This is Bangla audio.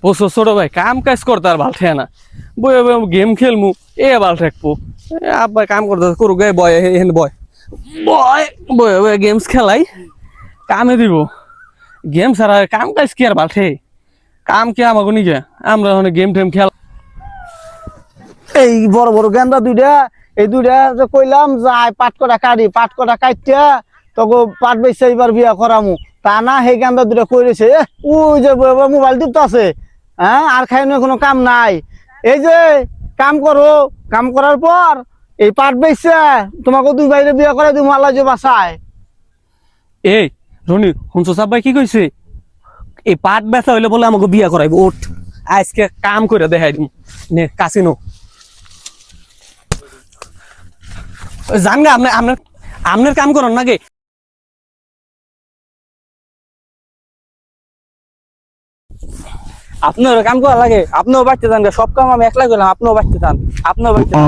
বসো ছোট ভাই কাম কাজ করতে আর ভাল ঠেয়া না বয়ে বয়ে গেম খেলমু এ ভাল ঠেকবো আব্বা কাম করতে করু গে বয় হেন বয় বয় বয়ে বয়ে গেমস খেলাই কামে দিব গেম ছাড়া কাম কাজ কি আর ভাল ঠে কাম কি আমাকে নিকে আমরা ওখানে গেম টেম খেলা এই বড় বড় গেন্দা দুইটা এই দুইটা যে কইলাম যাই পাট কটা কাটি পাট কটা কাটতে তোকে পাট বেচে এবার বিয়া করামু তা না সেই গেন্দা দুইটা কইরেছে ওই যে মোবাইল টিপতে আছে হ্যাঁ আর খাইনো কোনো কাম নাই এই যে কাম করো কাম করার পর এই পাট বেচছে তোমাকে দুই বাইরে বিয়া করে দিমু আল্লাহ যে বাঁচায়। এই রনি শুনছো সাব ভাই কি কইছে এই পাট বেচা হইলে বলে আমাকে বিয়া করাইবো ওঠ আজকে কাম করে দেখাই দিম নে কাসিনো জান গা আপনি আপনার আপনার কাম করেন নাকি আপনার কাম করা লাগে আপনিও বাড়তে যান সব কাম আমি একলা করলাম আপনিও বাড়তে যান আপনিও বাড়তে যান